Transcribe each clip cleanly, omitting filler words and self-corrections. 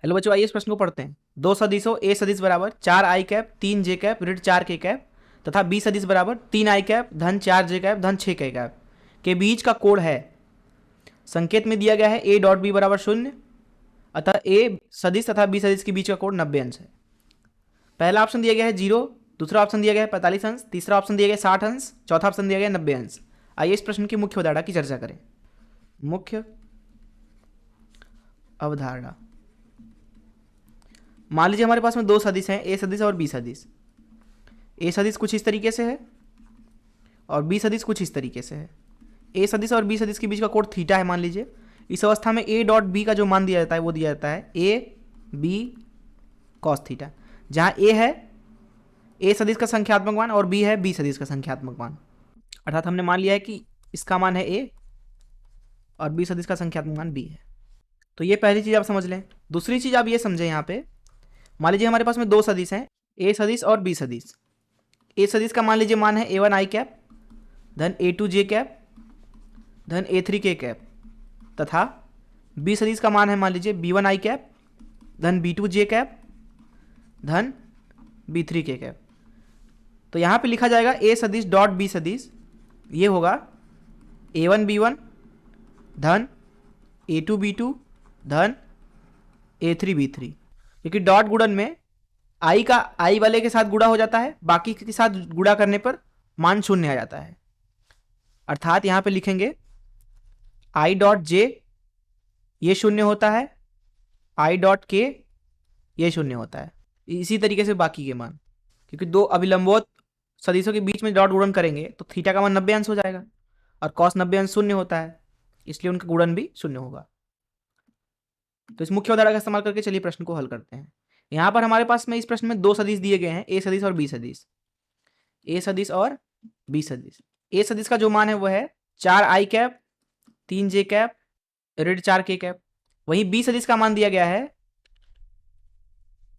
Hello बच्चों, आइए इस प्रश्न को पढ़ते हैं। दो सदिशों ए सदिश बराबर 4i कैप 3j कैप ऋण 4k कैप तथा बी सदिश बराबर 3i कैप धन 4j कैप धन 6k कैप के बीच का कोण है। संकेत में दिया गया है ए डॉट बी बराबर 0, अतः ए सदिश तथा बी सदिश के बीच का कोण 90 अंश है। पहला ऑप्शन दिया गया है 0, दूसरा ऑप्शन दिया गया है 45 अंश, तीसरा ऑप्शन दिया गया है 60 अंश, चौथा ऑप्शन दिया गया है 90 अंश। आइए इस प्रश्न की मुख्य अवधारणा की चर्चा करें। मुख्य अवधारणा, मान लीजिए हमारे पास में दो सदिश हैं, ए सदिश और बी सदिश। ए सदिश कुछ इस तरीके से है और बी सदिश कुछ इस तरीके से है। ए सदिश और बी सदिश के बीच का कोण थीटा है मान लीजिए। इस अवस्था में ए डॉट बी का जो मान दिया जाता है वो दिया जाता है ए बी कॉस थीटा, जहाँ ए है ए सदिश का संख्यात्मक मान और बी है बी सदिश का संख्यात्मक मान। अर्थात हमने मान लिया है कि इसका मान है ए और बी सदिश का संख्यात्मक मान बी है। तो ये पहली चीज़ आप समझ लें। दूसरी चीज़ आप ये समझें, यहाँ पे मान लीजिए हमारे पास में दो सदिश हैं, ए सदिश और बी सदिश। ए सदिश का मान लीजिए मान है a1i कैप धन a2j कैप धन a3k कैप तथा बी सदिश का मान है मान लीजिए b1i कैप धन b2j कैप धन b3k कैप। तो यहाँ पे लिखा जाएगा ए सदिश डॉट बी सदिश, ये होगा a1b1 धन a2b2 धन a3b3, क्योंकि डॉट गुणन में आई का आई वाले के साथ गुणा हो जाता है, बाकी के साथ गुणा करने पर मान शून्य आ जाता है। अर्थात यहां पे लिखेंगे आई डॉट जे ये शून्य होता है, आई डॉट के ये शून्य होता है। इसी तरीके से बाकी के मान, क्योंकि दो अभिलंबोत सदिशों के बीच में डॉट गुणन करेंगे तो थीटा का मान 90 अंश हो जाएगा और कॉस 90 अंश शून्य होता है, इसलिए उनका गुणन भी शून्य होगा। तो इस मुख्य अवधारणा का इस्तेमाल करके चलिए प्रश्न को हल करते हैं। यहाँ पर हमारे पास में इस प्रश्न में दो सदिश दिए गए हैं, ए सदिश और बी सदिश। ए सदिश और बी सदिश। ए सदिश का जो मान है वो है 4i कैप 3j कैप ऋण 4k कैप। वहीं बी सदिश का मान दिया गया है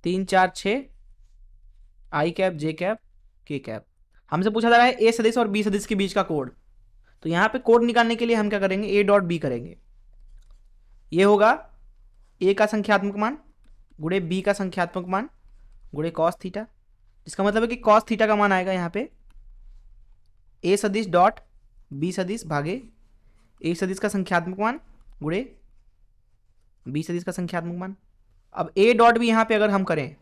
3 4 6 i cap j cap k cap. हमसे पूछा जा रहा है ए सदिश और बी सदिश के बीच का कोण। तो यहाँ पे कोण निकालने के लिए हम क्या करेंगे, ए डॉट बी करेंगे। ये होगा ए का संख्यात्मक मान गुणे बी का संख्यात्मक मान गुणे कॉस थीटा, जिसका मतलब है कि कॉस थीटा का मान आएगा यहाँ पे ए सदिश डॉट बी सदिश भागे ए सदिश का संख्यात्मक मान गुणे बी सदिश का संख्यात्मक मान। अब ए डॉट बी यहाँ पे अगर हम करें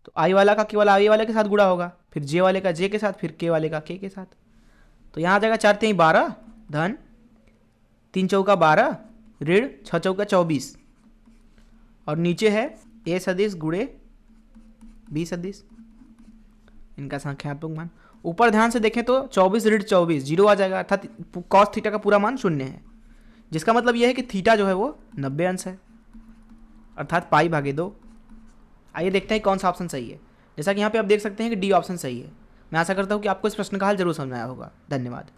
तो आई वाला का केवल आई वाले के साथ गुणा होगा, फिर जे वाले का जे के साथ, फिर के वाले का के साथ। तो यहाँ आ जाएगा 4 3 12 धन 3 चौका 12 ऋण 6 चौका 24 और नीचे है ए सदिश गुणे बी सदिश, इनका संख्यात्मक मान। ऊपर ध्यान से देखें तो 24 ऋण 24 जीरो आ जाएगा, अर्थात कॉस थीटा का पूरा मान शून्य है, जिसका मतलब यह है कि थीटा जो है वो 90 अंश है, अर्थात पाई भागे 2। आइए देखते हैं कौन सा ऑप्शन सही है। जैसा कि यहाँ पे आप देख सकते हैं कि डी ऑप्शन सही है। मैं आशा करता हूँ कि आपको इस प्रश्न का हल जरूर समझ आया होगा। धन्यवाद।